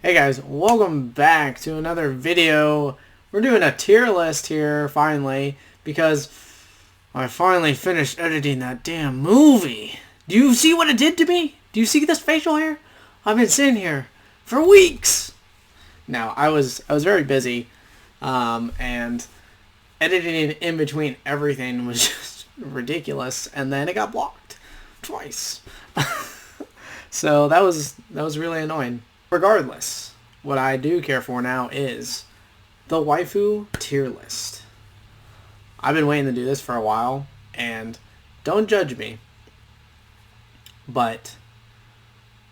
Hey guys, welcome back to another video. We're doing a tier list here, finally, because I finally finished editing that damn movie. Do you see what it did to me? Do you see this facial hair? I've been sitting here for weeks. Now, I was very busy, and editing in between everything was just ridiculous, and then it got blocked twice. So that was really annoying. Regardless, what I do care for now is the waifu tier list. I've been waiting to do this for a while, and don't judge me, but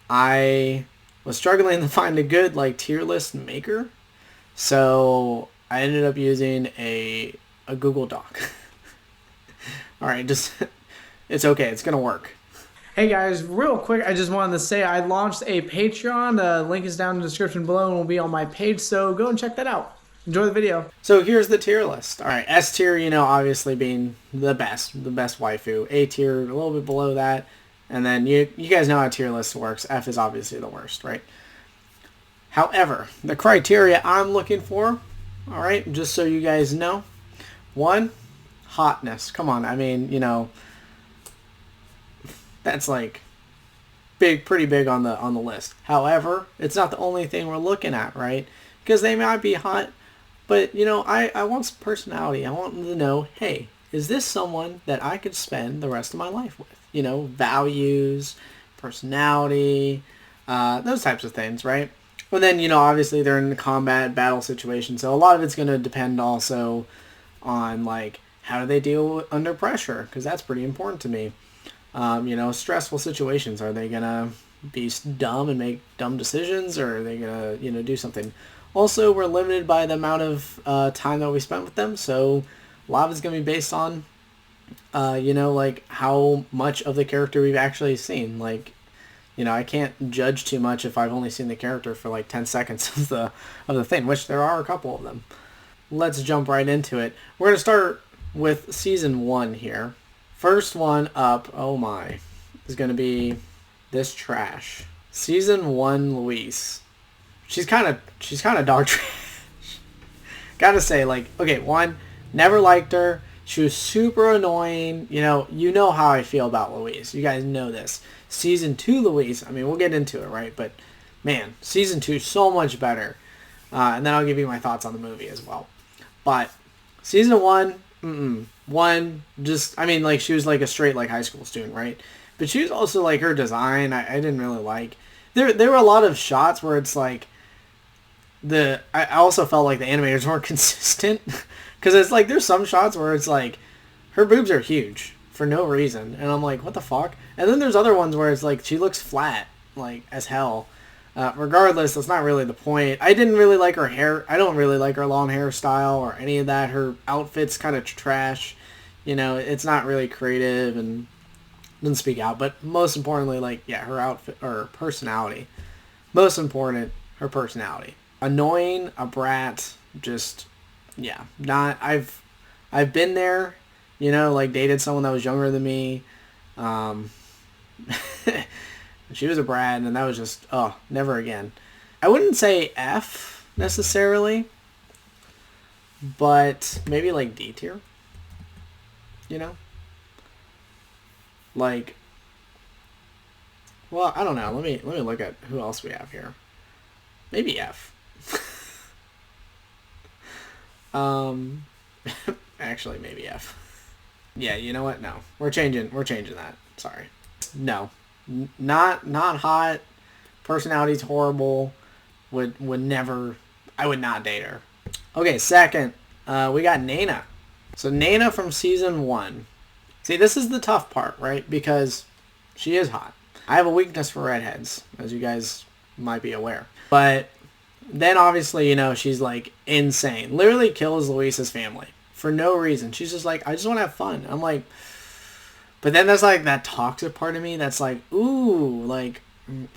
I was struggling to find a good tier list maker, so I ended up using a Google Doc. All right, it's okay, it's gonna work. Hey guys, real quick, I just wanted to say I launched a Patreon. The link is down in the description below and will be on my page, so go and check that out. Enjoy the video. So here's the tier list. Alright, S tier, obviously being the best waifu. A tier, a little bit below that. And then you guys know how tier list works. F is obviously the worst, right? However, the criteria I'm looking for, alright, just so you guys know. 1, hotness. Come on, I mean, that's pretty big on the list. However, it's not the only thing we're looking at, right? Because they might be hot, but I want some personality. I want them to know, hey, is this someone that I could spend the rest of my life with? Values, personality, those types of things, right? But then, obviously they're in a combat battle situation, so a lot of it's going to depend also on how do they deal under pressure, because that's pretty important to me. Stressful situations. Are they gonna be dumb and make dumb decisions, or are they gonna, do something? Also, we're limited by the amount of time that we spent with them, so a lot of it's gonna be based on, how much of the character we've actually seen. I can't judge too much if I've only seen the character for 10 seconds of the thing, which there are a couple of them. Let's jump right into it. We're gonna start with season 1 here. First one up, oh my, is going to be this trash. Season 1 Luis. She's kind of dog trash. Gotta say, okay, 1, never liked her. She was super annoying. You know how I feel about Luis. You guys know this. Season 2 Luis, I mean, we'll get into it, right? But, man, Season 2 so much better. And then I'll give you my thoughts on the movie as well. But, Season 1, One, just, I mean, she was a straight, high school student, right? But she was also, her design, I didn't really like. There were a lot of shots where it's, I also felt like the animators weren't consistent. Because it's, there's some shots where it's, her boobs are huge for no reason. And I'm like, what the fuck? And then there's other ones where it's, she looks flat, as hell. Regardless, that's not really the point. I didn't really like her hair. I don't really like her long hairstyle or any of that. Her outfit's kind of trash. It's not really creative and doesn't speak out. But most importantly, her outfit or personality. Most important, her personality. Annoying, a brat, just, yeah. Not, I've been there, dated someone that was younger than me. She was a brat, and that was just, oh, never again. I wouldn't say F, necessarily, but maybe, D tier, well, I don't know. Let me look at who else we have here. Maybe F. Actually, maybe F. Yeah, you know what? No. We're changing that. Sorry. No. Not hot. Personality's horrible. Would never. I would not date her. Okay, second, we got Nana. So Nana from season 1. See, this is the tough part, right? Because she is hot. I have a weakness for redheads, as you guys might be aware. But then obviously, she's insane. Literally kills Luis's family for no reason. She's just I just want to have fun. I'm like. But then there's that toxic part of me that's ooh,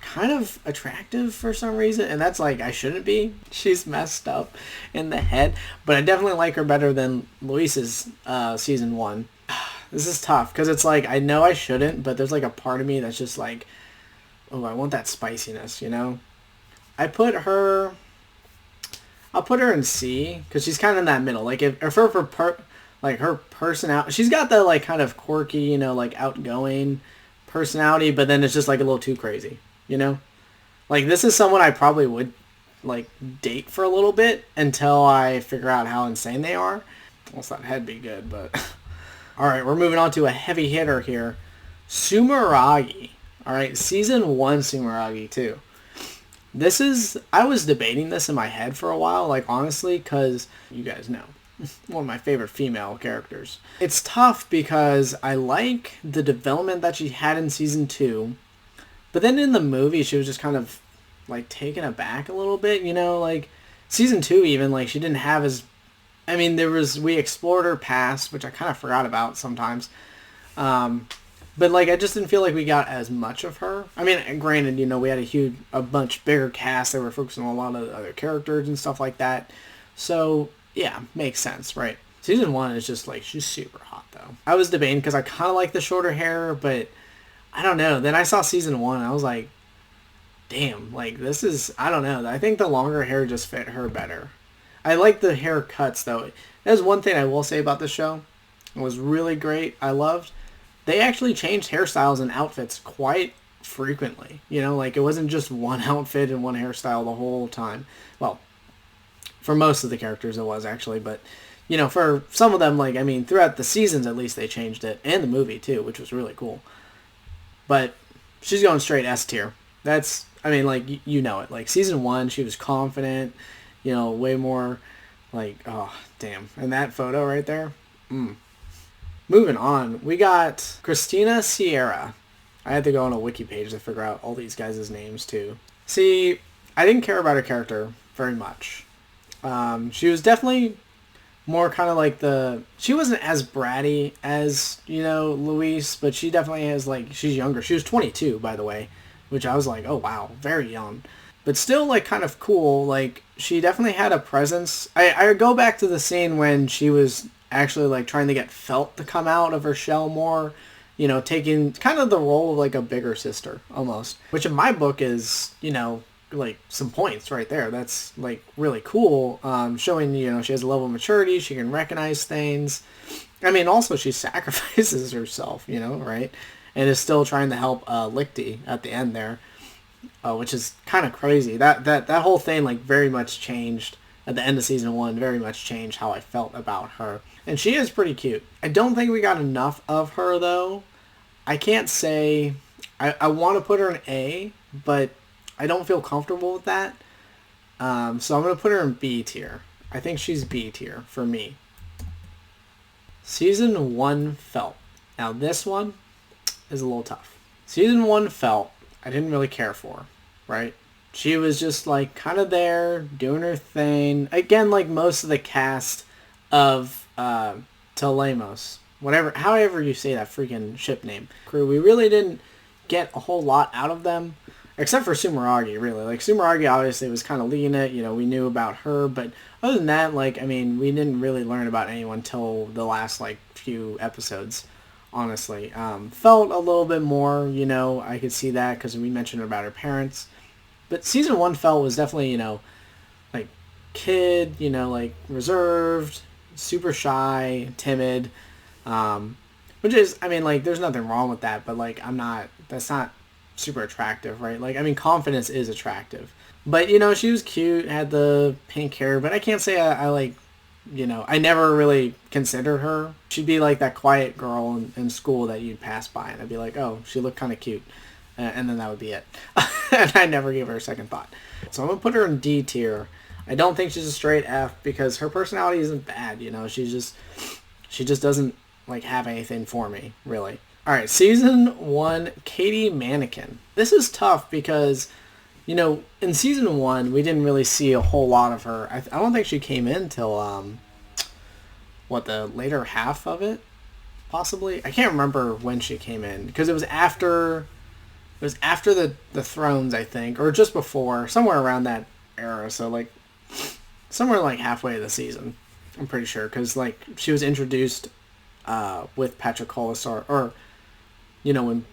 kind of attractive for some reason. And that's I shouldn't be. She's messed up in the head. But I definitely like her better than Luis's season 1. This is tough because it's I know I shouldn't, but there's a part of me that's just oh, I want that spiciness, I put her. I'll put her in C because she's kind of in that middle. Like if like her personality, she's got the like kind of quirky, like outgoing personality, but then it's just like a little too crazy, you know. Like this is someone I probably would like date for a little bit until I figure out how insane they are. Well, that head be good, but all right, we're moving on to a heavy hitter here, Sumeragi. All right, season 1 Sumeragi too. I was debating this in my head for a while, like honestly, because you guys know, one of my favorite female characters. It's tough because I like the development that she had in season 2, but then in the movie she was just kind of like taken aback a little bit, like season 2 even, like she didn't have as, we explored her past, which I kind of forgot about sometimes. But like I just didn't feel like we got as much of her. I mean, granted, we had a much bigger cast that were focusing on a lot of other characters and stuff like that. So yeah, makes sense, right? Season 1 is just like, she's super hot though. I was debating because I kind of like the shorter hair, but I don't know. Then I saw season 1 and I was like, damn, like this is, I don't know. I think the longer hair just fit her better. I like the haircuts though. That's one thing I will say about the show. It was really great. I loved. They actually changed hairstyles and outfits quite frequently. Like it wasn't just one outfit and one hairstyle the whole time. Well, for most of the characters it was actually, but for some of them, like throughout the seasons at least they changed it, and the movie too, which was really cool. But she's going straight S tier. That's, like it. Like season 1, she was confident, way more like, oh damn, and that photo right there. Moving on, we got Christina Sierra. I had to go on a wiki page to figure out all these guys' names too. See, I didn't care about her character very much. She was definitely more kind of like she wasn't as bratty as, Luis, but she definitely has she's younger. She was 22, by the way, which I was like, oh wow, very young. But still like kind of cool. Like she definitely had a presence. I go back to the scene when she was actually like trying to get Felt to come out of her shell more, taking kind of the role of like a bigger sister almost, which in my book is, like some points right there. That's like really cool, showing, she has a level of maturity, she can recognize things. Also she sacrifices herself, right, and is still trying to help Lichty at the end there, which is kind of crazy. That whole thing like very much changed at the end of season 1, very much changed how I felt about her. And she is pretty cute. I don't think we got enough of her, though. I can't say... I want to put her in A, but I don't feel comfortable with that. So I'm going to put her in B tier. I think she's B tier for me. Season 1 Felt. Now, this one is a little tough. Season 1 Felt, I didn't really care for, right? She was just, like, kind of there, doing her thing. Again, like most of the cast of Telemos, however you say that freaking ship name crew, we really didn't get a whole lot out of them, except for Sumeragi, really. Like Sumeragi obviously was kind of leading it, we knew about her, but other than that, like, we didn't really learn about anyone till the last like few episodes, honestly. Felt a little bit more, I could see that because we mentioned about her parents, but season 1 Felt was definitely, like kid, like reserved, super shy, timid, which is, there's nothing wrong with that, but like that's not super attractive, right? Like, confidence is attractive, but she was cute, had the pink hair, but I can't say I like, I never really considered her. She'd be like that quiet girl in school that you'd pass by and I'd be like, oh, she looked kind of cute, and then that would be it. And I never gave her a second thought. So I'm gonna put her in D tier. I don't think she's a straight F because her personality isn't bad, she just doesn't like have anything for me, really. All right, season 1 Katie Mannequin. This is tough because, in season 1 we didn't really see a whole lot of her. I don't think she came in till the later half of it, possibly. I can't remember when she came in because it was after the Thrones, I think, or just before, somewhere around that era. So like somewhere like halfway of the season, I'm pretty sure, because like she was introduced with Patrick Colasar, or when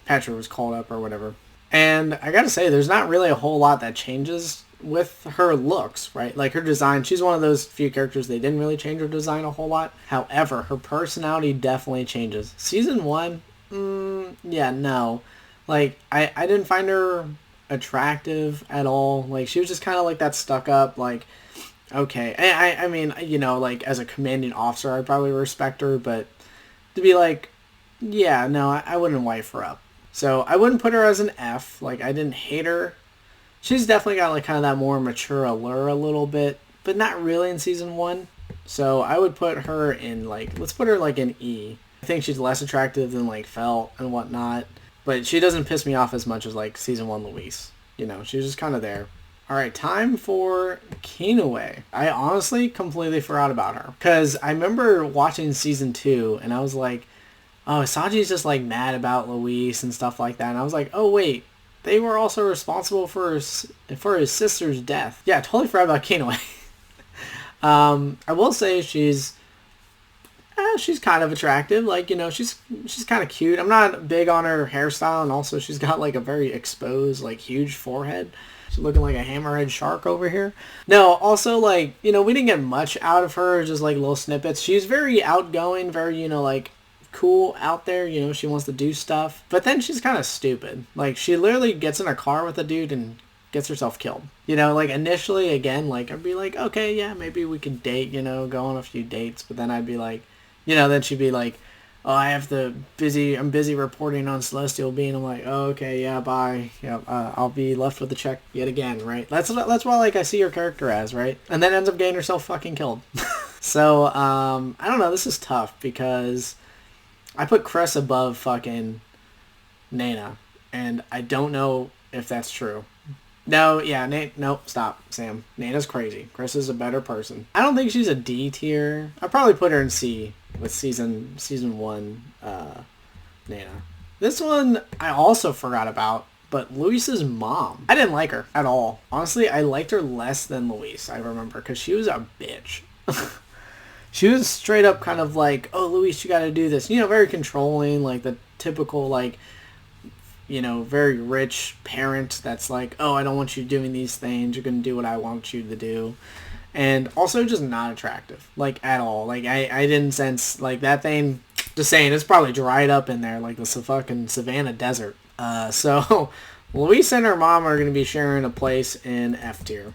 Patrick was called up or whatever, And I gotta say, there's not really a whole lot that changes with her looks, right? Like her design, she's one of those few characters they didn't really change her design a whole lot. However, her personality definitely changes. Season 1, yeah, no. Like, I didn't find her attractive at all. Like, she was just kind of like that stuck up, like, okay. I mean, you know, like, as a commanding officer, I'd probably respect her, but to be like, yeah, no, I wouldn't wife her up. So I wouldn't put her as an F. Like, I didn't hate her. She's definitely got, like, kind of that more mature allure a little bit, but not really in season 1. So I would put her in, like, let's put her, like, in E. I think she's less attractive than, like, Felt and whatnot, but she doesn't piss me off as much as, like, season 1 Luis. You know, she's just kind of there. Alright, time for Kinoue. I honestly completely forgot about her. Because I remember watching season 2, and I was like, oh, Saji's just, like, mad about Luis and stuff like that. And I was like, oh, wait. They were also responsible for his sister's death. Yeah, I totally forgot about Kinoue. I will say she's kind of attractive. Like, you know, she's kind of cute. I'm not big on her hairstyle, and also she's got, like, a very exposed, like, huge forehead. She's looking like a hammerhead shark over here. No, also, like, you know, we didn't get much out of her, just, like, little snippets. She's very outgoing, very, you know, like, cool out there, you know, she wants to do stuff, but then she's kind of stupid. Like, she literally gets in a car with a dude and gets herself killed. You know, like, initially, again, like, I'd be like, okay, yeah, maybe we could date, you know, go on a few dates, but then I'd be like, you know, then she'd be like, oh, I'm busy reporting on Celestial Being. I'm like, oh, okay, yeah, bye. Yeah, I'll be left with the check yet again, right? That's what, like, I see her character as, right? And then ends up getting herself fucking killed. So, I don't know, this is tough, because I put Chris above fucking Nana, and I don't know if that's true. No, yeah, no, stop, Sam. Nana's crazy. Chris is a better person. I don't think she's a D tier. I'd probably put her in C with season 1 Nana. This one I also forgot about, but Luis's mom. I didn't like her at all. Honestly, I liked her less than Luis, I remember, because she was a bitch. She was straight up kind of like, oh, Luis, you gotta do this. You know, very controlling, like the typical, like, you know, very rich parent that's like, oh, I don't want you doing these things. You're gonna do what I want you to do. And also just not attractive, like, at all. Like, I didn't sense, like, that thing, just saying, it's probably dried up in there, like the fucking savannah desert. So, Luis and her mom are gonna be sharing a place in F tier.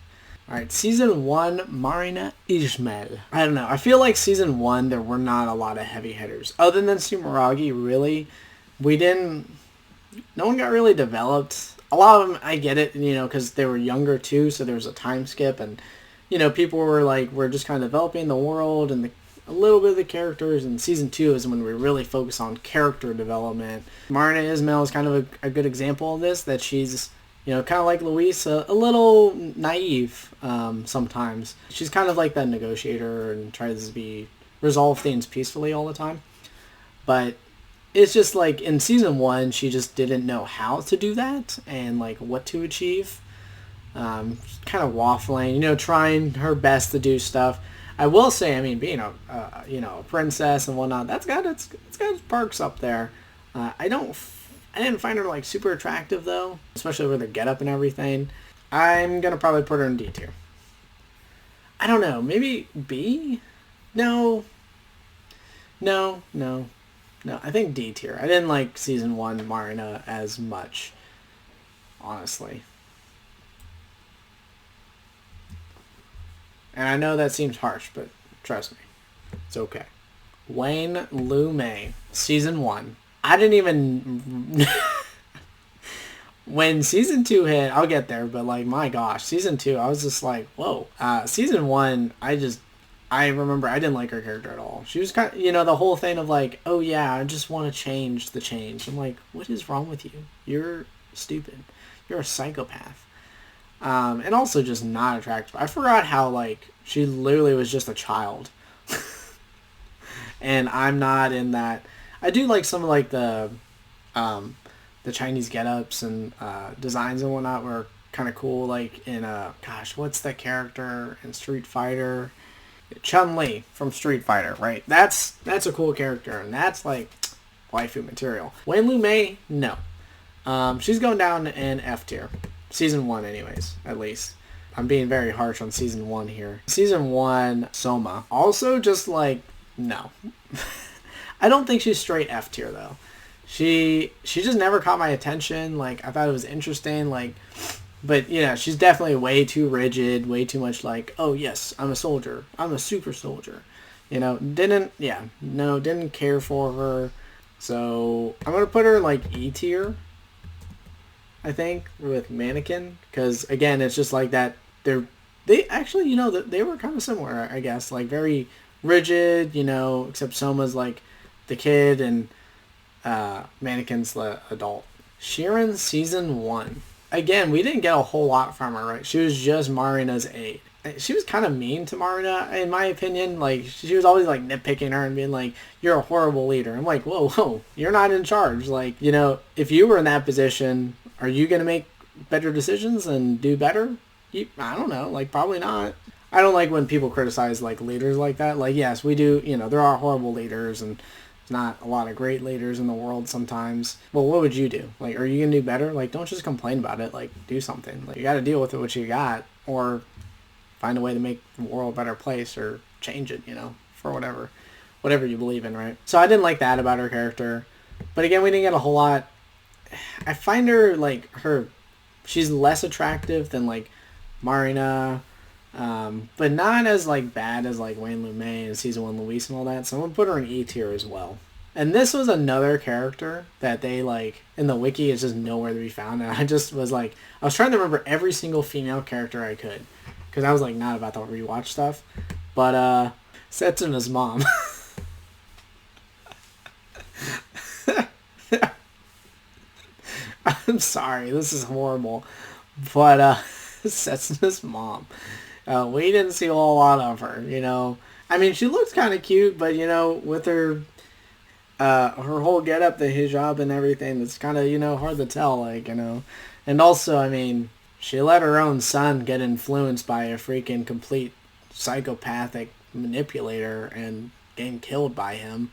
Alright, season 1, Marina Ismail. I don't know. I feel like season 1, there were not a lot of heavy hitters. Other than Sumeragi, really, no one got really developed. A lot of them, I get it, you know, because they were younger too, so there was a time skip, and, you know, people were like, we're just kind of developing the world and a little bit of the characters, and season 2 is when we really focus on character development. Marina Ismail is kind of a good example of this, that she's, you know, kind of like Luis, a little naive sometimes. She's kind of like that negotiator and tries to resolve things peacefully all the time. But it's just like in season 1, she just didn't know how to do that and like what to achieve. Kind of waffling, you know, trying her best to do stuff. I will say, I mean, being a princess and whatnot, it's got its perks up there. I didn't find her, like, super attractive, though, especially with her getup and everything. I'm going to probably put her in D tier. I don't know. Maybe B? No. I think D tier. I didn't like season 1 Marina as much, honestly. And I know that seems harsh, but trust me. It's okay. Wayne Lu Mei, season 1. I didn't even... When season 2 hit, I'll get there, but, like, my gosh, season 2, I was just like, whoa. Season 1, I remember I didn't like her character at all. She was kind of, you know, the whole thing of like, oh yeah, I just want to change the change. I'm like, what is wrong with you? You're stupid. You're a psychopath. And also just not attractive. I forgot how, like, she literally was just a child. And I'm not in that. I do like some of, like, the Chinese get-ups and designs and whatnot were kind of cool. Like in, gosh, what's that character in Street Fighter? Chun-Li from Street Fighter, right? That's a cool character, and that's, like, waifu material. Wayne Lu Mei, no. She's going down in F tier. Season 1 anyways, at least. I'm being very harsh on Season 1 here. Season 1, Soma. Also just like, no. I don't think she's straight F tier though. She just never caught my attention. Like, I thought it was interesting, like, but yeah, she's definitely way too rigid, way too much like, oh yes, I'm a soldier. I'm a super soldier. You know, didn't care for her. So I'm going to put her like E tier, I think, with Mannequin. Because again, it's just like that. They actually, you know, they were kind of similar, I guess. Like very rigid, you know, except Soma's like the kid and Mannequin's the adult. Shirin Season 1. Again, we didn't get a whole lot from her, right? She was just Marina's aide. She was kind of mean to Marina, in my opinion. Like, she was always, like, nitpicking her and being like, you're a horrible leader. I'm like, whoa, you're not in charge. Like, you know, if you were in that position, are you going to make better decisions and do better? I don't know. Like, probably not. I don't like when people criticize, like, leaders like that. Like, yes, we do, you know, there are horrible leaders and there's not a lot of great leaders in the world sometimes. Well, what would you do? Like, are you going to do better? Like, don't just complain about it. Like, do something. Like, you got to deal with what you got, or find a way to make the world a better place, or change it, you know, for whatever you believe in, right? So I didn't like that about her character. But again, we didn't get a whole lot. I find her, like, she's less attractive than, like, Marina, but not as, like, bad as, like, Wayne Lumei and Season 1 Luis and all that. So I'm going to put her in E tier as well. And this was another character that they, like, in the wiki is just nowhere to be found. And I just was, like, I was trying to remember every single female character I could. Because I was, like, not about to rewatch stuff. But, Setsuna's mom. I'm sorry, this is horrible. But, Setsuna's mom. We didn't see a whole lot of her, you know. I mean, she looks kind of cute, but, you know, with her whole getup, the hijab and everything, it's kind of, you know, hard to tell, like, you know. And also, I mean, she let her own son get influenced by a freaking complete psychopathic manipulator and getting killed by him,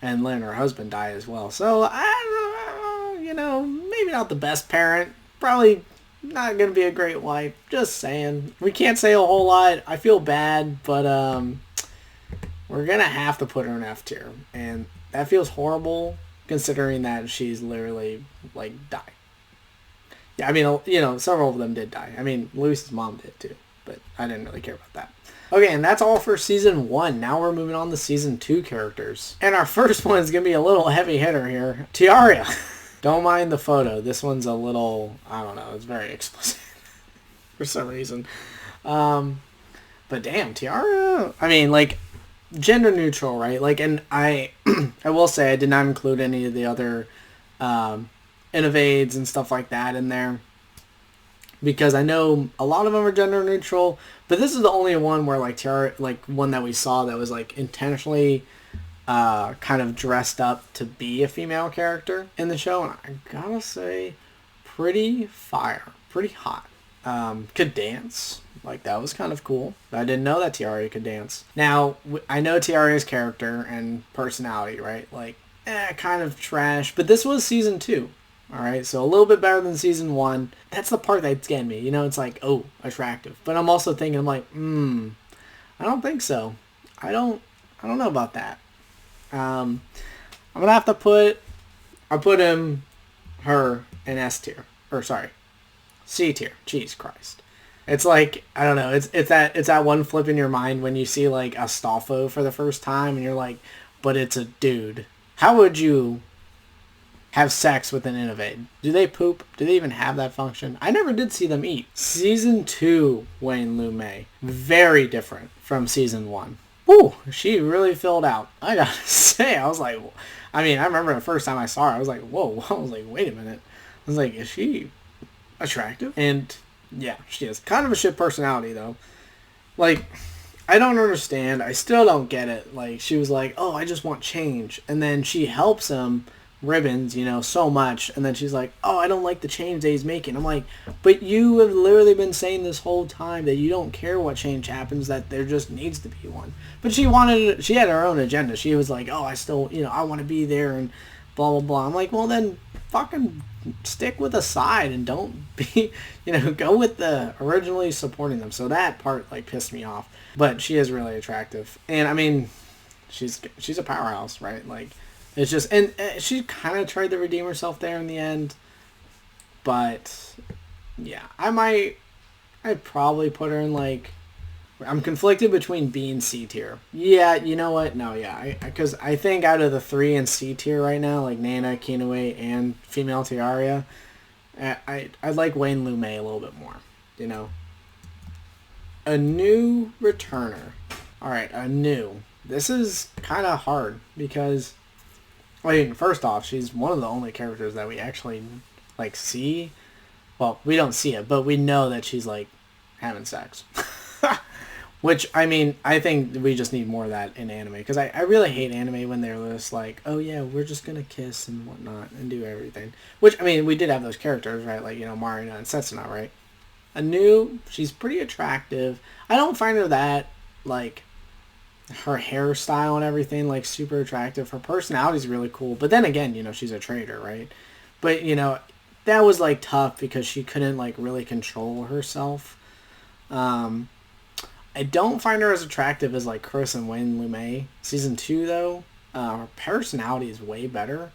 and letting her husband die as well. So, I don't know, you know, maybe not the best parent. Probably not going to be a great wife. Just saying. We can't say a whole lot. I feel bad, but we're going to have to put her in F tier. And that feels horrible, considering that she's literally, like, died. Yeah, I mean, you know, several of them did die. I mean, Luis's mom did too, but I didn't really care about that. Okay, and that's all for Season 1. Now we're moving on to Season 2 characters. And our first one is going to be a little heavy hitter here. Tiara. Don't mind the photo. This one's a little, I don't know, it's very explicit for some reason. But damn, Tiara, I mean, like, gender neutral, right? Like, and I will say I did not include any of the other Innovades and stuff like that in there, because I know a lot of them are gender neutral, but this is the only one where, like, Tiara, like, one that we saw that was, like, intentionally kind of dressed up to be a female character in the show, and I gotta say, pretty fire, pretty hot. Could dance, like, that was kind of cool. I didn't know that Tiara could dance. Now, I know Tiara's character and personality, right? Like, kind of trash, but this was Season 2. Alright, so a little bit better than Season 1. That's the part that's getting me. You know, it's like, oh, attractive. But I'm also thinking, I'm like, I don't think so. I don't know about that. I'm going to have to I'll put her in S tier. Or, sorry, C tier. Jeez Christ. It's like, I don't know, it's that one flip in your mind when you see, like, Astolfo for the first time, and you're like, but it's a dude. How would you have sex with an Innovate? Do they poop? Do they even have that function? I never did see them eat. Season 2 Wayne Lumei. Very different from Season 1. Woo! She really filled out. I gotta say, I was like, I mean, I remember the first time I saw her, I was like, whoa. I was like, wait a minute. I was like, is she attractive? And yeah, she is. Kind of a shit personality, though. Like, I don't understand. I still don't get it. Like, she was like, oh, I just want change. And then she helps him, Ribbons, you know, so much. And then she's like, oh, I don't like the change that he's making. I'm like, but you have literally been saying this whole time that you don't care what change happens, that there just needs to be one. But she had her own agenda. She was like, oh, I still, you know, I want to be there and blah blah blah. I'm like, well then fucking stick with a side and don't be, go with the originally supporting them. So that part like pissed me off. But she is really attractive, and I mean, she's a powerhouse, right? Like, it's just, and she kind of tried to redeem herself there in the end, but yeah, I'd probably put her in like, I'm conflicted between B and C tier. Yeah, you know what? No, yeah, because I think out of the 3 in C tier right now, like Nana, Kinue, and female Tiaria, I like Wayne Lume a little bit more. A new returner. All right, a new. This is kind of hard because, I mean, first off, she's one of the only characters that we actually like see. Well, we don't see it, but we know that she's like having sex. Which, I mean, I think we just need more of that in anime. Because I really hate anime when they're just like, oh yeah, we're just going to kiss and whatnot and do everything. Which, I mean, we did have those characters, right? Like, Marina and Setsuna, right? Anu, she's pretty attractive. I don't find her that, like, her hairstyle and everything, like, super attractive. Her personality's really cool. But then again, she's a traitor, right? But, that was, like, tough because she couldn't, like, really control herself. I don't find her as attractive as like Chris and Wayne Lume. Season 2 though, her personality is way better.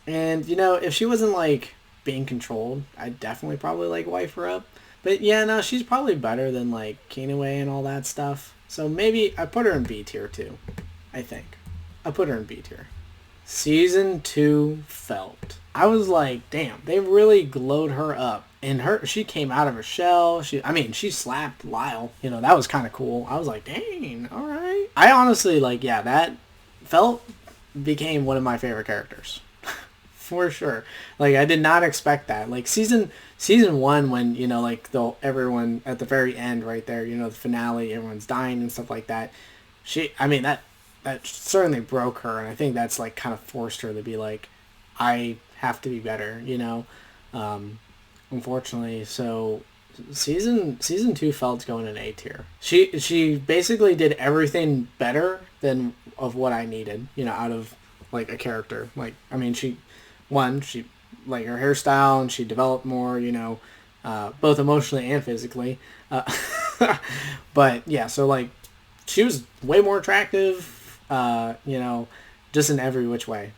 And if she wasn't like being controlled, I'd definitely probably like wife her up. But yeah, no, she's probably better than like Kinue and all that stuff. So maybe I put her in B tier too. I think I put her in B tier. Season 2 felt. I was like, damn, they really glowed her up. And she came out of her shell. She slapped Lyle. That was kind of cool. I was like, dang, all right. I honestly, like, yeah, that felt became one of my favorite characters. For sure. Like, I did not expect that. Like, season 1 when, like, everyone at the very end right there, the finale, everyone's dying and stuff like that. That certainly broke her. And I think that's, like, kind of forced her to be like, I have to be better, unfortunately. So season 2 felt going in A tier. She basically did everything better than of what I needed, out of like a character. Like, I mean, she like her hairstyle, and she developed more, both emotionally and physically. But yeah, so like she was way more attractive, just in every which way.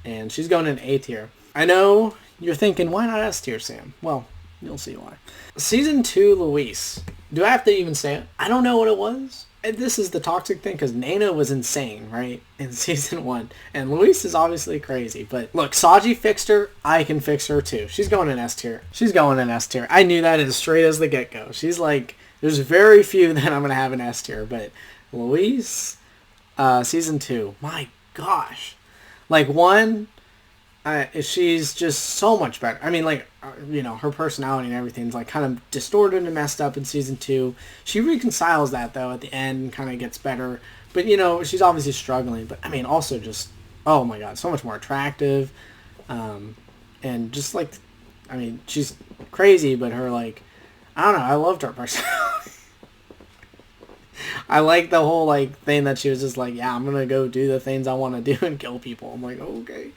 And she's going in A tier. I know you're thinking, why not S tier, Sam? Well, you'll see why. Season 2, Luis. Do I have to even say it? I don't know what it was. And this is the toxic thing, because Nana was insane, right? In Season 1. And Luis is obviously crazy. But look, Saji fixed her. I can fix her too. She's going in S tier. She's going in S tier. I knew that as straight as the get-go. She's like, there's very few that I'm going to have in S tier. But Luis, Season 2. My gosh. Like, one, she's just so much better. I mean, like, her personality and everything's like kind of distorted and messed up in Season 2. She reconciles that though at the end and kind of gets better. But she's obviously struggling. But I mean, also just, oh my god, so much more attractive. And just like, I mean, she's crazy, but her, like, I don't know, I loved her personality. I like the whole like thing that she was just like, yeah, I'm gonna go do the things I want to do and kill people. I'm like, okay.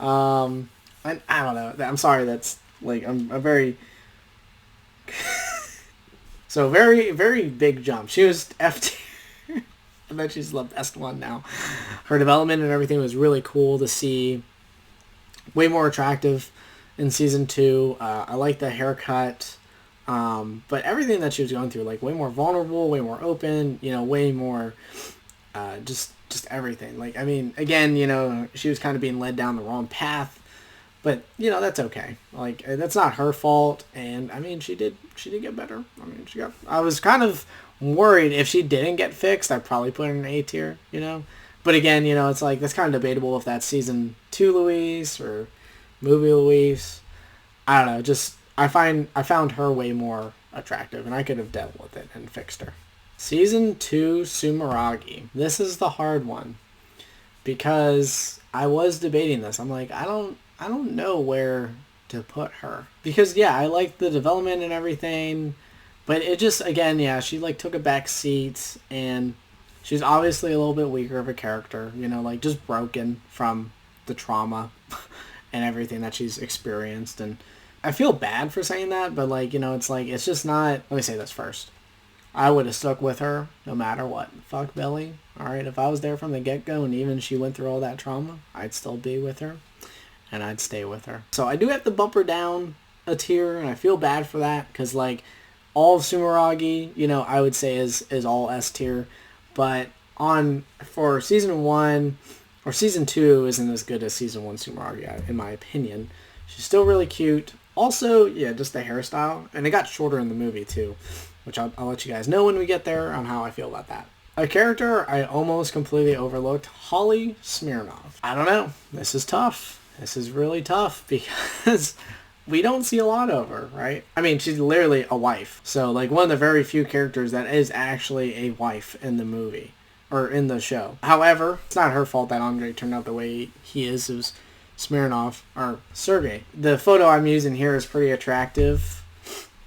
I don't know. I'm sorry. That's like, I'm a very so very, very big jump. She was F tier. I bet she's the best one now. Her development and everything was really cool to see. Way more attractive in Season 2. I like the haircut. But everything that she was going through, like, way more vulnerable, way more open, way more, just everything. Like, I mean, again, she was kind of being led down the wrong path, but, that's okay. Like, that's not her fault, and, I mean, she did get better. I mean, I was kind of worried if she didn't get fixed, I'd probably put her in A tier, But again, it's like, that's kind of debatable if that's Season 2 Luis or movie Luis. I don't know, just, I found her way more attractive, and I could have dealt with it and fixed her. Season 2 Sumeragi. This is the hard one, because I was debating this. I'm like, I don't know where to put her, because yeah, I like the development and everything, but it just, again, yeah, she like took a back seat, and she's obviously a little bit weaker of a character, like just broken from the trauma and everything that she's experienced. And I feel bad for saying that, but like, you know, it's like, it's just not, let me say this first. I would have stuck with her no matter what. Fuck Billy. Alright, if I was there from the get-go and even she went through all that trauma, I'd still be with her. And I'd stay with her. So I do have to bump her down a tier, and I feel bad for that, because like, all of Sumeragi, you know, I would say is all S tier. But for season 1, or season 2 isn't as good as season 1 Sumeragi, in my opinion. She's still really cute. Also, yeah, just the hairstyle. And it got shorter in the movie, too. Which I'll let you guys know when we get there on how I feel about that. A character I almost completely overlooked, Holly Smirnoff. I don't know. This is tough. This is really tough because we don't see a lot of her, right? I mean, she's literally a wife. So, like, one of the very few characters that is actually a wife in the movie. Or in the show. However, it's not her fault that Andre turned out the way he is. It was Smirnoff, or Sergey. The photo I'm using here is pretty attractive.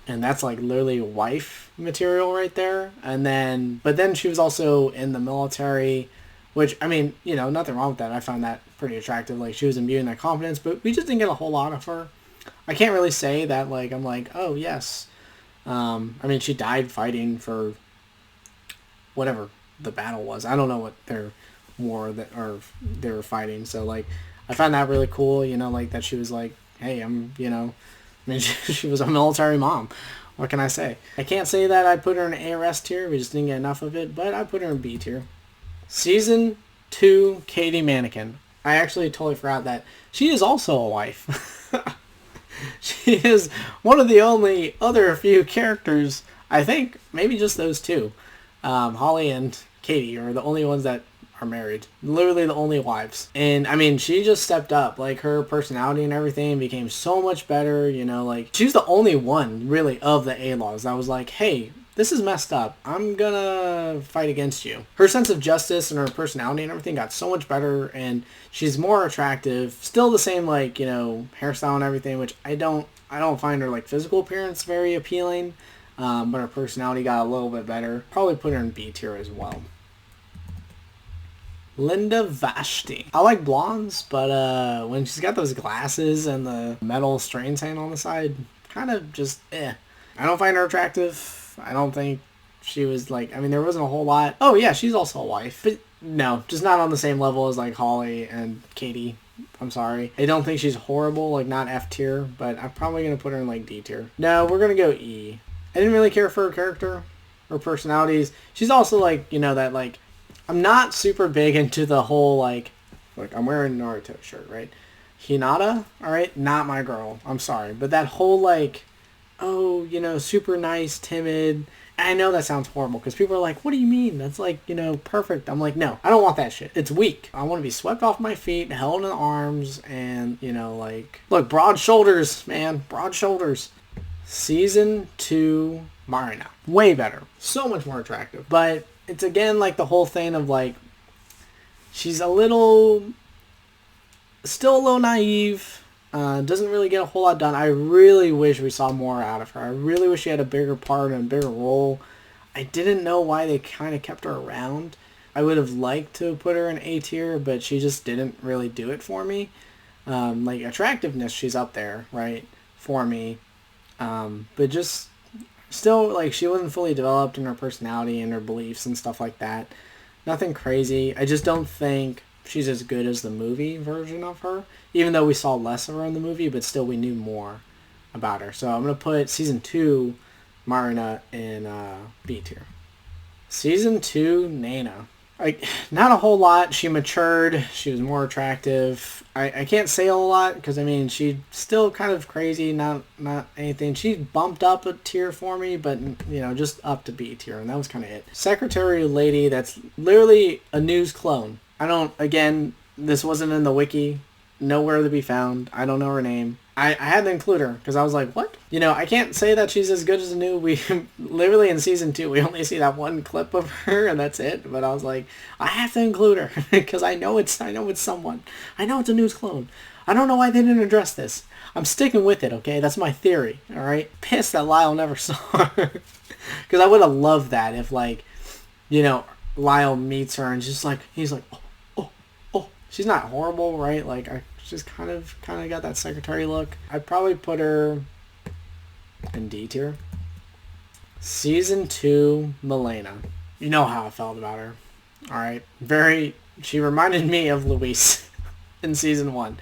And that's like literally wife material right there. But then she was also in the military, which, I mean, you know, nothing wrong with that. I found that pretty attractive. Like, she was imbuing that confidence, but we just didn't get a whole lot of her. I can't really say that, like, I'm like, oh, yes. I mean, she died fighting for whatever the battle was. I don't know what their war they were fighting. So, like, I found that really cool, you know, like, that she was like, hey, you know, I mean, she was a military mom. What can I say? I can't say that I put her in A-Res tier. We just didn't get enough of it. But I put her in B tier. Season 2, Katie Mannequin. I actually totally forgot that she is also a wife. She is one of the only other few characters, I think, maybe just those two. Holly and Katie are the only ones that are married. Literally the only wives. And I mean, she just stepped up. Like, her personality and everything became so much better, you know, like, she's the only one really of the A-Laws that was like, hey, this is messed up. I'm gonna fight against you. Her sense of justice and her personality and everything got so much better, and she's more attractive. Still the same, like, you know, hairstyle and everything, which I don't find her, like, physical appearance very appealing. But her personality got a little bit better. Probably put her in B tier as well. Linda Vashti. I like blondes, but when she's got those glasses and the metal strain sign on the side, kind of just I don't find her attractive. I don't think she was like, I mean, there wasn't a whole lot. Oh yeah, she's also a wife. But no, just not on the same level as like Holly and Katie. I'm sorry. I don't think she's horrible, like not F tier, but I'm probably going to put her in like D tier. No, we're going to go E. I didn't really care for her character or personalities. She's also like, you know, that like, I'm not super big into the whole, like I'm wearing a Naruto shirt, right? Hinata, alright? Not my girl. I'm sorry. But that whole, like, oh, you know, super nice, timid. I know that sounds horrible because people are like, what do you mean? That's like, you know, perfect. I'm like, no, I don't want that shit. It's weak. I want to be swept off my feet, held in the arms, and, you know, like, look, broad shoulders, man. Broad shoulders. Season 2, Marina. Way better. So much more attractive. But it's again like the whole thing of like, she's still a little naive, doesn't really get a whole lot done. I really wish we saw more out of her. I really wish she had a bigger part and a bigger role. I didn't know why they kind of kept her around. I would have liked to put her in A tier, but she just didn't really do it for me. Like attractiveness, she's up there, right, for me. But just still, like, she wasn't fully developed in her personality and her beliefs and stuff like that. Nothing crazy. I just don't think she's as good as the movie version of her, even though we saw less of her in the movie, but still we knew more about her. So I'm going to put Season 2, Marina, in B tier. Season 2, Nana. Like, not a whole lot. She matured. She was more attractive. I can't say a whole lot because, I mean, she's still kind of crazy, not anything. She bumped up a tier for me, but, you know, just up to B tier, and that was kind of it. Secretary lady that's literally a news clone. Again, this wasn't in the wiki. Nowhere to be found. I don't know her name. I had to include her because I was like, what? You know, I can't say that she's as good as the new. We literally in season 2, we only see that one clip of her and that's it. But I was like, I have to include her because I know it's someone. I know it's a news clone. I don't know why they didn't address this. I'm sticking with it, okay? That's my theory, all right? Pissed that Lyle never saw her because I would have loved that if, like, you know, Lyle meets her and just like, he's like, oh, she's not horrible, right? Like, she's kind of got that secretary look. I'd probably put her in D tier. Season 2, Milena. You know how I felt about her. Alright. She reminded me of Luis in Season 1.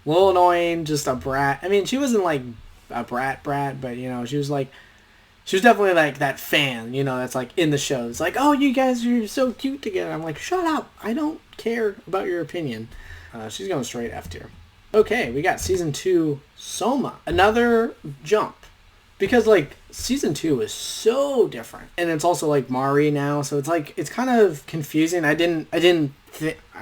A little annoying, just a brat. I mean, she wasn't like a brat, but, you know, she was definitely like that fan, you know, that's like in the shows. Like, oh, you guys are so cute together. I'm like, shut up. I don't care about your opinion. She's going straight F tier. Okay, we got Season 2, Soma. Another jump. Because, like, Season 2 is so different. And it's also, like, Mari now, so it's, like, it's kind of confusing. I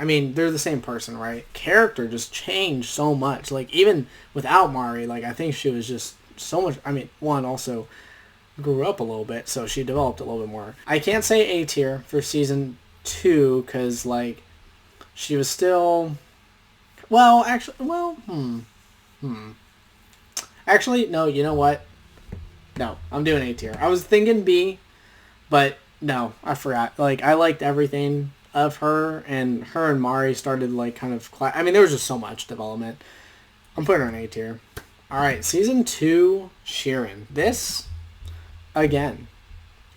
mean, they're the same person, right? Character just changed so much. Like, even without Mari, like, I think she was just so much... I mean, one, also grew up a little bit, so she developed a little bit more. I can't say A tier for Season 2, because, like, she was still... Well, actually, Actually, no, you know what? No, I'm doing A tier. I was thinking B, but no, I forgot. Like, I liked everything of her and Mari started, like, kind of... I mean, there was just so much development. I'm putting her in A tier. Alright, Season 2, Shirin. This, again,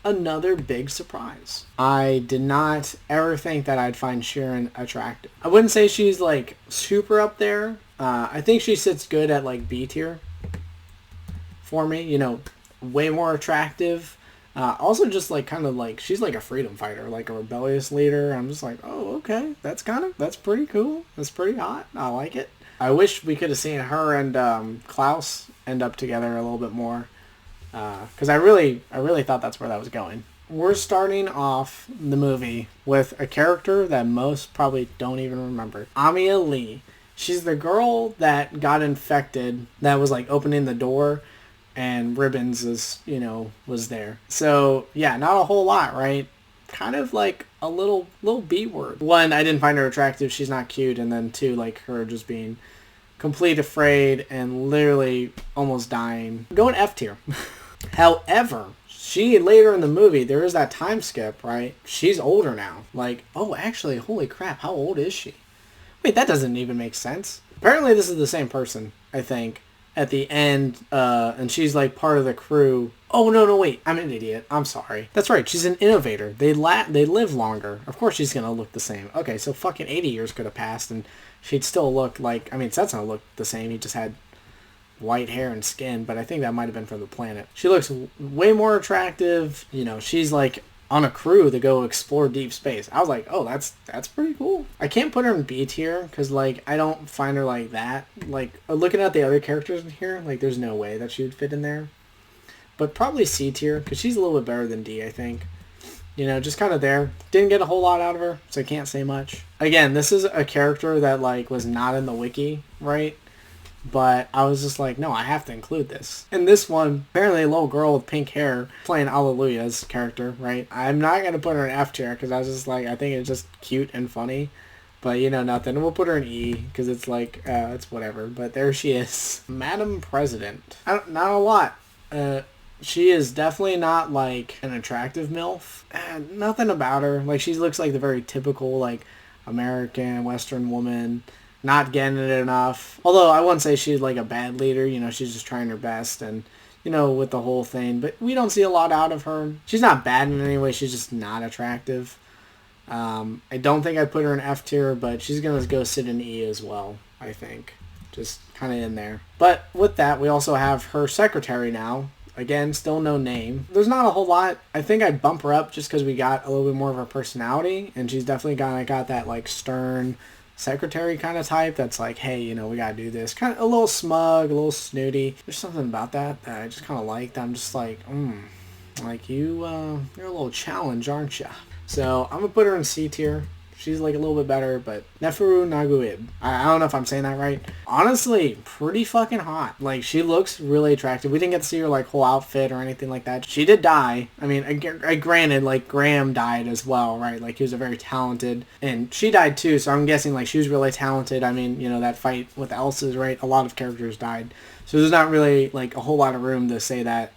another big surprise. I did not ever think that I'd find Shirin attractive. I wouldn't say she's, like, super up there. I think she sits good at, like, B tier for me. You know, way more attractive. Also just like kind of like she's like a freedom fighter, like a rebellious leader. I'm just like, oh, okay, that's pretty cool. That's pretty hot. I like it. I wish we could have seen her and Klaus end up together a little bit more, because I really thought that's where that was going. We're starting off the movie with a character that most probably don't even remember. Amiya Lee. She's the girl that got infected, that was like opening the door, and Ribbons was there. So yeah, not a whole lot, right? Kind of like a little B word. One, I didn't find her attractive. She's not cute. And then two, like her just being complete afraid and literally almost dying. Going F tier. However, she later in the movie, there is that time skip, right? She's older now. Like, oh, actually, holy crap, how old is she? Wait, that doesn't even make sense. Apparently this is the same person, I think, at the end, and she's like part of the crew. Oh, no, wait, I'm an idiot. I'm sorry. That's right, she's an innovator. They live longer. Of course she's gonna look the same. Okay, so fucking 80 years could have passed, and she'd still look like, I mean, Setsuna looked the same. He just had white hair and skin, but I think that might have been from the planet. She looks way more attractive. You know, she's like on a crew to go explore deep space. I was like, oh, that's pretty cool. I can't put her in B tier because, like, I don't find her like that. Like, looking at the other characters in here, like, there's no way that she would fit in there. But probably C tier because she's a little bit better than D, I think. You know, just kind of there. Didn't get a whole lot out of her, so I can't say much. Again, this is a character that, like, was not in the wiki, right? But I was just like, no, I have to include this. And this one, apparently a little girl with pink hair playing Alleluia's character, right? I'm not going to put her in F tier because I was just like, I think it's just cute and funny. But, you know, nothing. We'll put her in E because it's like, it's whatever. But there she is. Madam President. Not a lot. She is definitely not like an attractive MILF. Nothing about her. Like, she looks like the very typical, like, American, Western woman. Not getting it enough. Although I wouldn't say she's like a bad leader. You know, she's just trying her best and, you know, with the whole thing. But we don't see a lot out of her. She's not bad in any way. She's just not attractive. I don't think I'd put her in F tier, but she's going to go sit in E as well, I think. Just kind of in there. But with that, we also have her secretary now. Again, still no name. There's not a whole lot. I think I'd bump her up just because we got a little bit more of her personality. And she's definitely got that, like, stern secretary kind of type that's like, hey, you know, we gotta do this. Kind of a little smug, a little snooty. There's something about that I just kind of liked. I'm just like, like you're a little challenge, aren't you? So I'm gonna put her in C tier. She's like a little bit better, but Neferu Naguib. I don't know if I'm saying that right. Honestly, pretty fucking hot. Like, she looks really attractive. We didn't get to see her, like, whole outfit or anything like that. She did die. I mean, I granted, like, Graham died as well, right? Like, he was a very talented, and she died too, so I'm guessing, like, she was really talented. I mean, you know, that fight with Elsa's, right? A lot of characters died. So there's not really, like, a whole lot of room to say that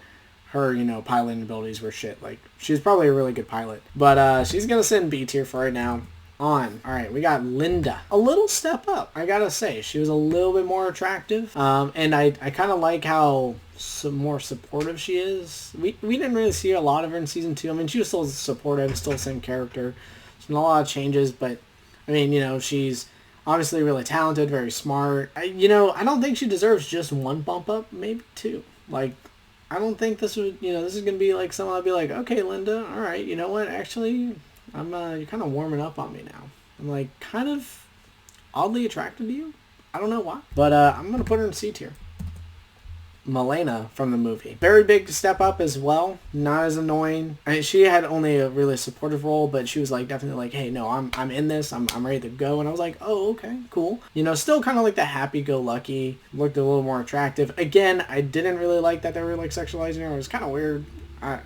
her, you know, piloting abilities were shit. Like, she's probably a really good pilot. But she's gonna sit in B tier for right now. on. All right, we got Linda. A little step up, I gotta say. She was a little bit more attractive. And I kind of like how more supportive she is. We didn't really see a lot of her in season 2. I mean, she was still supportive, still the same character. There's not a lot of changes, but I mean, you know, she's obviously really talented, very smart. I don't think she deserves just one bump up, maybe 2. Like, I don't think this is going to be like someone I'll be like, okay, Linda, all right, you know what, actually, you're kind of warming up on me now. I'm like kind of oddly attracted to you. I don't know why, but I'm going to put her in C tier. Milena from the movie. Very big step up as well. Not as annoying. I mean, she had only a really supportive role, but she was like definitely like, hey, no, I'm in this. I'm ready to go. And I was like, oh, okay, cool. You know, still kind of like the happy-go-lucky. Looked a little more attractive. Again, I didn't really like that they were like sexualizing her. It was kind of weird. I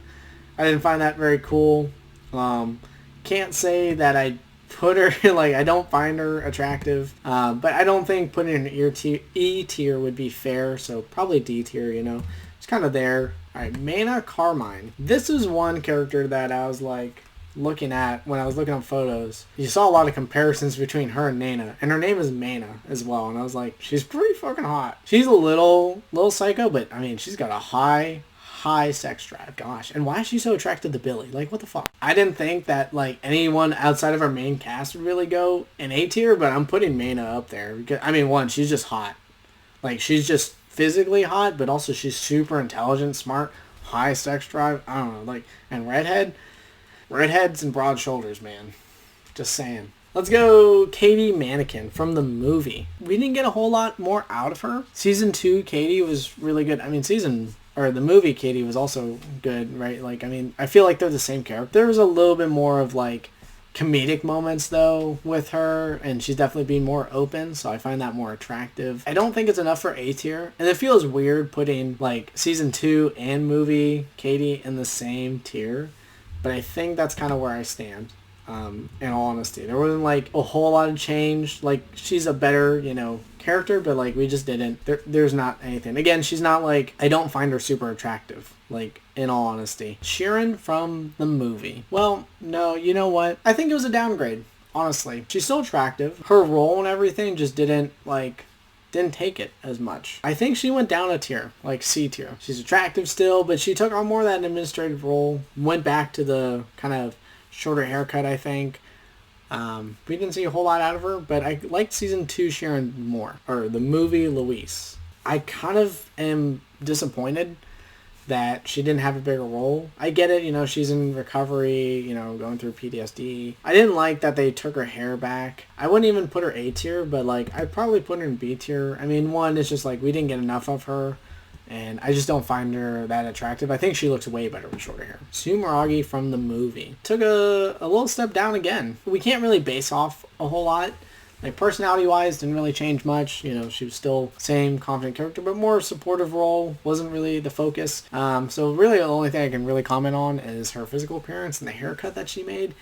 didn't find that very cool. Can't say that I put her, like, I don't find her attractive, but I don't think putting her in E tier would be fair, so probably D tier, you know. It's kind of there. Alright, Mana Carmine. This is one character that I was, like, looking at when I was looking up photos. You saw a lot of comparisons between her and Nana, and her name is Mana as well, and I was like, she's pretty fucking hot. She's a little psycho, but, I mean, she's got a high sex drive. Gosh, and why is she so attracted to Billy? Like, what the fuck? I didn't think that like anyone outside of our main cast would really go in A tier, but I'm putting Mana up there because I mean, one, she's just hot. Like, she's just physically hot, but also she's super intelligent, smart, high sex drive. I don't know, like, and redheads and broad shoulders, man. Just saying. Let's go Katie Mannequin from the movie. We didn't get a whole lot more out of her. Season 2 Katie was really good. I mean, the movie Katie was also good, right? Like, I mean, I feel like they're the same character. There's a little bit more of, like, comedic moments, though, with her, and she's definitely being more open, so I find that more attractive. I don't think it's enough for A tier, and it feels weird putting, like, Season 2 and movie Katie in the same tier, but I think that's kind of where I stand. In all honesty, there wasn't like a whole lot of change. Like, she's a better, you know, character, but like we just didn't. There's not anything. Again, she's not like, I don't find her super attractive. Like, in all honesty, Sharon from the movie. Well, no, you know what? I think it was a downgrade. Honestly, she's still attractive. Her role and everything just didn't take it as much. I think she went down a tier, like C tier. She's attractive still, but she took on more of that administrative role. Went back to the kind of shorter haircut, I think. We didn't see a whole lot out of her, but I liked Season 2 Sharon more. Or the movie Luis. I kind of am disappointed that she didn't have a bigger role. I get it, you know, she's in recovery, you know, going through PTSD. I didn't like that they took her hair back. I wouldn't even put her A tier, but like, I'd probably put her in B tier. I mean, one, it's just like, we didn't get enough of her. And I just don't find her that attractive. I think she looks way better with shorter hair. Sumeragi from the movie. Took a little step down again. We can't really base off a whole lot. Like, personality-wise, didn't really change much. You know, she was still same confident character, but more supportive role. Wasn't really the focus. So really the only thing I can really comment on is her physical appearance and the haircut that she made.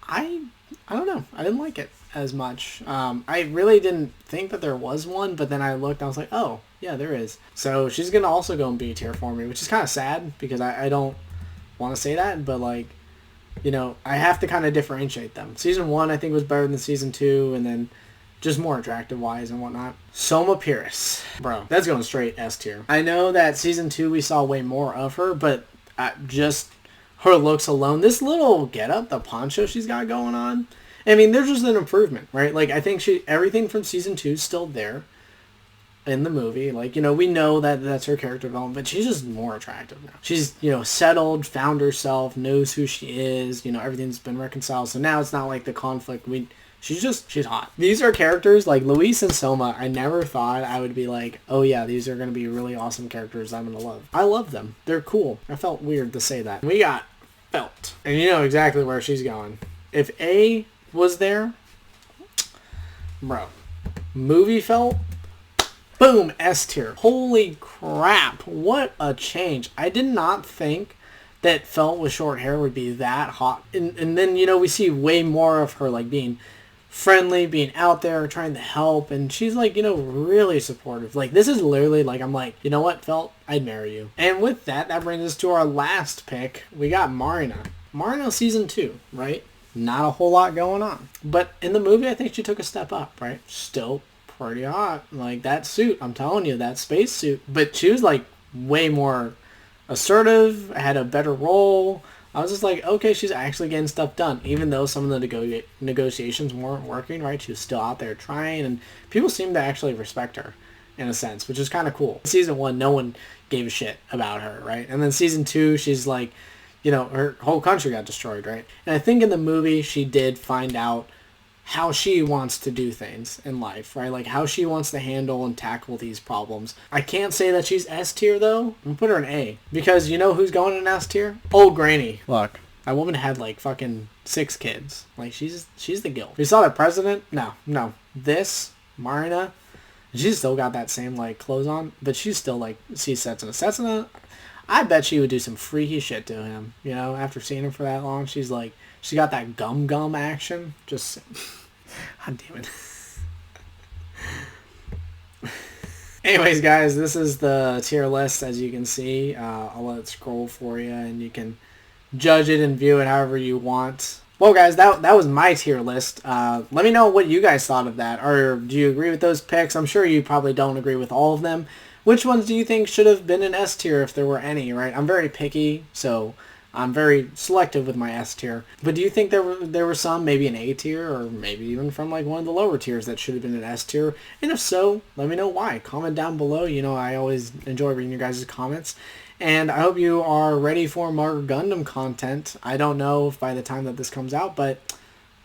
I don't know. I didn't like it as much. I really didn't think that there was one, but then I looked and I was like, oh, yeah, there is. So she's going to also go in B tier for me, which is kind of sad because I don't want to say that, but like, you know, I have to kind of differentiate them. Season 1, I think, was better than Season 2, and then just more attractive-wise and whatnot. Soma Pierce. Bro, that's going straight S tier. I know that Season 2, we saw way more of her, but just her looks alone, this little getup, the poncho she's got going on, I mean, there's just an improvement, right? Like, I think everything from Season 2 is still there in the movie. Like, you know, we know that that's her character development, but she's just more attractive now. She's, you know, settled, found herself, knows who she is, you know, everything's been reconciled. So now it's not like the conflict. She's hot. These are characters like Luis and Soma. I never thought I would be like, oh yeah, these are going to be really awesome characters I'm going to love. I love them. They're cool. I felt weird to say that. We got Felt. And you know exactly where she's going. If A was there, bro, movie Felt, boom, S tier. Holy crap, what a change. I did not think that Felt with short hair would be that hot. And then, you know, we see way more of her, like, being friendly, being out there, trying to help, and she's, like, you know, really supportive. Like, this is literally, like, I'm like, you know what, Felt, I'd marry you. And with that brings us to our last pick. We got Marina. Marina Season 2, right? not a whole lot going on. But in the movie, I think she took a step up, right? Still pretty hot. Like, that suit, I'm telling you, that space suit. But she was, like, way more assertive, had a better role. I was just like, okay, she's actually getting stuff done. Even though some of the negotiations weren't working, right? She was still out there trying, and people seemed to actually respect her in a sense, which is kind of cool. Season 1, no one gave a shit about her, right? And then Season 2, she's like, you know, her whole country got destroyed, right? And I think in the movie, she did find out how she wants to do things in life, right? Like how she wants to handle and tackle these problems. I can't say that she's S tier though. I'm gonna put her in A. Because you know who's going in S tier? Old Granny. Look, that woman had like fucking 6 kids. Like she's the guilt. You saw the president? No. This, Marina, she's still got that same like clothes on, but she's still like, she's Setsuna. I bet she would do some freaky shit to him, you know, after seeing him for that long. She's like, she got that gum action. Just, God damn it. Anyways, guys, this is the tier list, as you can see. I'll let it scroll for you, and you can judge it and view it however you want. Well, guys, that was my tier list. Let me know what you guys thought of that. Or do you agree with those picks? I'm sure you probably don't agree with all of them. Which ones do you think should have been in S tier if there were any, right? I'm very picky, so I'm very selective with my S tier. But do you think there were some, maybe an A tier, or maybe even from like one of the lower tiers that should have been an S tier? And if so, let me know why. Comment down below. You know, I always enjoy reading your guys' comments. And I hope you are ready for more Gundam content. I don't know if by the time that this comes out, but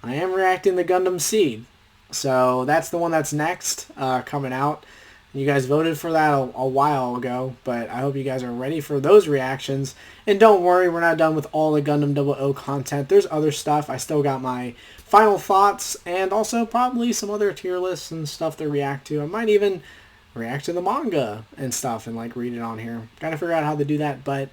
I am reacting to Gundam Seed. So that's the one that's next, coming out. You guys voted for that a while ago, but I hope you guys are ready for those reactions. And don't worry, we're not done with all the Gundam 00 content. There's other stuff. I still got my final thoughts and also probably some other tier lists and stuff to react to. I might even react to the manga and stuff and like read it on here. Gotta figure out how to do that, but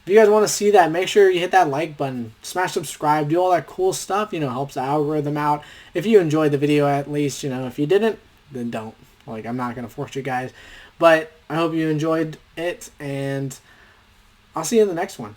if you guys want to see that, make sure you hit that like button, smash subscribe, do all that cool stuff, you know, helps the algorithm out. If you enjoyed the video at least, you know, if you didn't, then don't. Like, I'm not going to force you guys. But I hope you enjoyed it, and I'll see you in the next one.